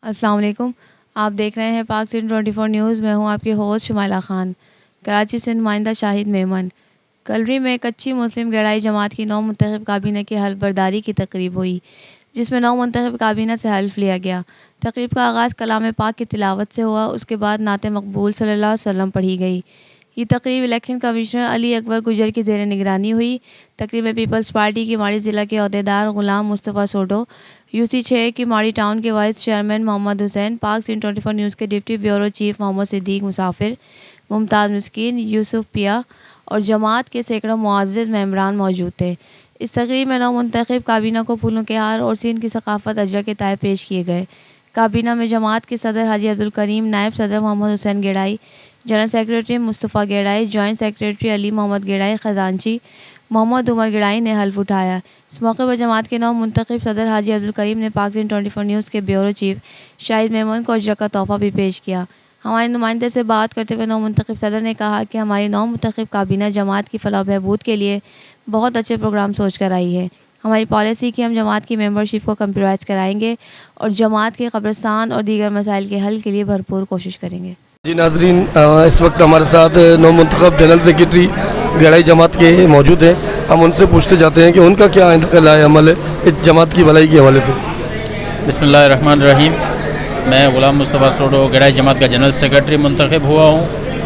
अस्सलाम वालेकुम। आप देख रहे हैं पाक सिंध 24 न्यूज़। मैं हूं आपकी होस्ट शुमाइला खान। कराची से नुमाइंदा शाहिद मेमन। कलरी में कच्ची मुस्लिम गहराई जमात की नौ मुंतखब काबीना की हल्फ बर्दारी की तकरीब हुई, जिसमें नौ मुंतखब काबीना से हल्फ लिया गया। तकरीब का आगाज़ कलाम पाक की तिलावत से हुआ। उसके बाद नात मकबूल सल्लल्लाहु अलैहि वसल्लम पढ़ी गई। ये तकरीब इलेक्शन कमिश्नर अली अकबर गुजर की ज़ेर निगरानी हुई। तकरीब में पीपल्स पार्टी की माड़ी ज़िला के अहदेदार ग़ुलाम मुस्तफ़ा सोडो, यूसी 6 की माड़ी टाउन के vice chairman Mohammad Hussain, Pak Sindh 24 news के deputy bureau chief Mohammad Siddique Musafir, Mumtaz मिस्कीन, यूसुफ पिया और जमात के सैकड़ों मुअज़्ज़ज़ मेंबरान मौजूद थे। इस तकरीब में नौ मुंतखब काबीना को फूलों के हार और सिंध की सकाफ़त अजरा के तहफ़ पेश किए गए। काबीना में जमात के सदर हाजी अब्दुल करीम, नायब सदर Mohammad Hussain Gedai, general secretary Mustafa Gedai, joint secretary Ali Mohammad Gedai, ख़जानची मोहम्मद उमर गेड़ाई ने हल्फ उठाया। इस मौके पर जमात के नौ मुंतखब सदर हाजी अब्दुल करीम ने पाक सिंध 24 न्यूज़ के ब्यूरो चीफ शाहिद मेमन को अजरा का तोहफ़ा भी पेश किया। हमारे नुमाइंदे से बात करते हुए नौ मुंतखब सदर ने कहा कि हमारी नौ मुंतखब काबीना जमात की फलाह बहबूद के लिए बहुत अच्छे प्रोग्राम सोच कर आई है। हमारी पॉलिसी कि हम जमात की मेंबरशिप को कंप्यूटराइज कराएंगे और जमात के कब्रिस्तान और दीगर मसाइल के हल के लिए भरपूर कोशिश करेंगे। जी नाजरीन, इस वक्त हमारे साथ नौ मुंतखब जनरल सेक्रेटरी गहराई जमात के मौजूद हैं। हम उनसे पूछते जाते हैं कि उनका क्या आइंदा का लाए अमल है इस जमात की भलाई के हवाले से। बिस्मिल्लाहिर्रहमानिर्रहीम। मैं ग़ुलाम मुस्तफ़ा सोडो गहराई जमात का जनरल सेक्रेटरी मुंतखब हुआ हूँ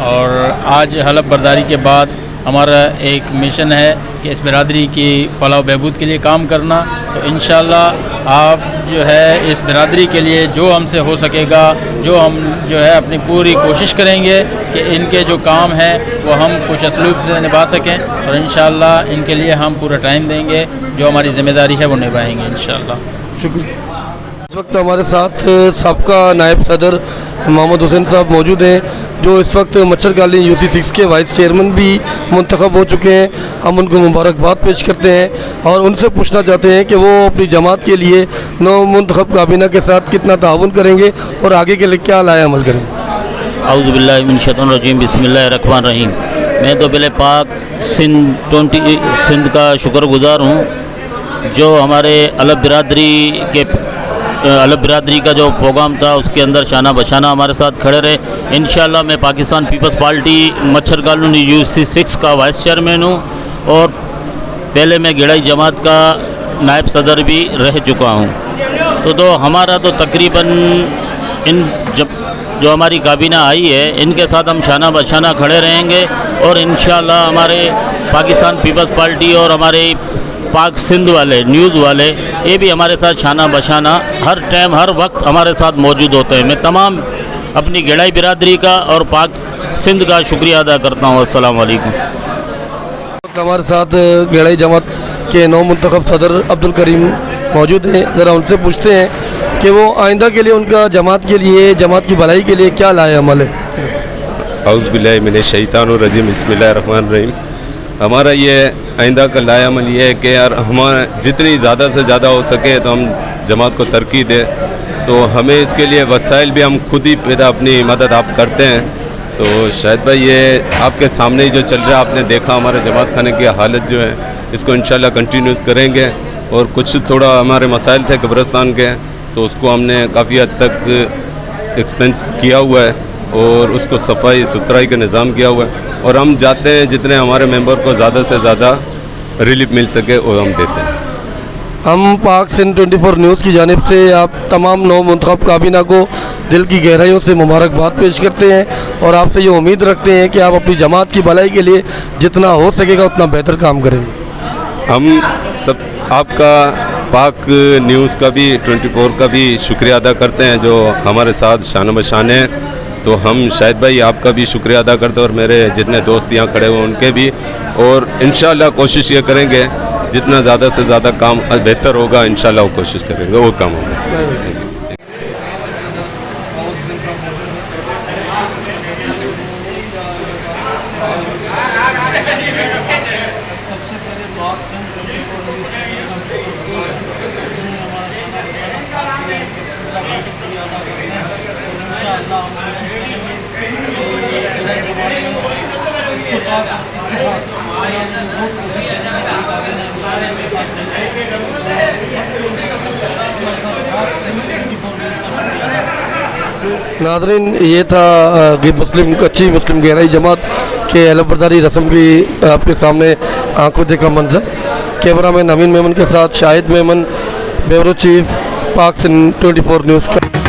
और आज हलफ बर्दारी के बाद हमारा एक मिशन है कि इस बिरादरी की फलाह बहबूद के लिए काम करना। तो इंशाअल्लाह आप जो है इस बिरादरी के लिए जो हमसे हो सकेगा, जो हम जो है अपनी पूरी कोशिश करेंगे कि इनके जो काम हैं वो हम खुश असलूब से निभा सकें और इंशाअल्लाह इनके लिए हम पूरा टाइम देंगे, जो हमारी ज़िम्मेदारी है वो निभाएंगे इंशाअल्लाह। शुक्रिया। इस वक्त हमारे साथ सबका नायब सदर मोहम्मद हुसैन साहब मौजूद हैं, जो इस वक्त मच्छर कॉलोनी यूसी 6 के वाइस चेयरमैन भी मुंतखब हो चुके हैं। हम उनको मुबारकबाद पेश करते हैं और उनसे पूछना चाहते हैं कि वो अपनी जमात के लिए नौ मुंतखब काबीना के साथ कितना ताउन करेंगे और आगे के लिए क्या लाया अमल करेंगे। औज़ु बिल्लाहि मिन शैतानिर रजीम, बिस्मिल्लाहिर्रहमानिर्रहीम। मैं तो पहले पाक सिंध का शुक्रगुज़ार हूँ, जो हमारे अलब बिरादरी का जो प्रोग्राम था उसके अंदर शाना बशाना हमारे साथ खड़े रहे। इंशाअल्लाह मैं पाकिस्तान पीपल्स पार्टी मच्छर कॉलोनी यूसी 6 का वाइस चेयरमैन हूँ और पहले मैं गेड़ाई जमात का नायब सदर भी रह चुका हूँ। तो हमारा तो तकरीबन जो हमारी काबीना आई है इनके साथ हम शाना बशाना खड़े रहेंगे और इंशाअल्लाह हमारे पाकिस्तान पीपल्स पार्टी और हमारे पाक सिंध वाले न्यूज़ वाले ये भी हमारे साथ शाना बशाना हर टाइम हर वक्त हमारे साथ मौजूद होते हैं। मैं तमाम अपनी गेड़ाई बिरादरी का और पाक सिंध का शुक्रिया अदा करता हूँ। अस्सलाम वालेकुम। हमारे साथ गेड़ाई जमात के नौ मुंतखब सदर अब्दुल करीम मौजूद हैं। ज़रा उनसे पूछते हैं कि वो आइंदा के लिए उनका जमात के लिए जमात की भलाई के लिए क्या लाए अमल है। औज़ु बिल्लाहि मिनश शैतानिर रजीम, बिस्मिल्लाहिर्रहमानिर्रहीम। हमारा ये आइंदा का लाया अमल ये है कि यार हमारा जितनी ज़्यादा से ज़्यादा हो सके तो हम जमात को तरक्की दें। तो हमें इसके लिए वसाइल भी हम खुद ही पैदा अपनी मदद आप करते हैं। तो शायद भाई ये आपके सामने ही जो चल रहा है, आपने देखा हमारे जमात खाने की हालत जो है, इसको इंशाल्लाह कंटिन्यूस करेंगे। और कुछ थोड़ा हमारे मसाइल थे कब्रिस्तान के, तो उसको हमने काफ़ी हद तक एक्सपेंस किया हुआ है और उसको सफाई सुथराई का निज़ाम किया हुआ है और हम चाहते हैं जितने हमारे मेंबर को ज़्यादा से ज़्यादा रिलीफ मिल सके वो हम देते हैं। हम पाक सिंध 24 न्यूज़ की जानिब से आप तमाम नौ मुंतखब काबीना को दिल की गहराइयों से मुबारकबाद पेश करते हैं और आपसे ये उम्मीद रखते हैं कि आप अपनी जमात की भलाई के लिए जितना हो सकेगा उतना बेहतर काम करेंगे। हम सब आपका पाक न्यूज़ का भी 24 का भी शुक्रिया अदा करते हैं जो हमारे साथ शान बशान है। तो हम शायद भाई आपका भी शुक्रिया अदा करते हैं और मेरे जितने दोस्त यहाँ खड़े हुए उनके भी, और इंशाल्लाह कोशिश ये करेंगे जितना ज़्यादा से ज़्यादा काम बेहतर होगा इंशाल्लाह वो कोशिश करेंगे वो काम होगा। इंशाअल्लाह नाज़रीन, ये था मुस्लिम कच्ची मुस्लिम गहराई जमात के हलफ बर्दारी रस्म की आपके सामने आंखों देखा मंजर। कैमरामैन अमीन मेमन के साथ शाहिद मेमन, ब्यूरो चीफ, पाक सिंध 24 न्यूज़ का।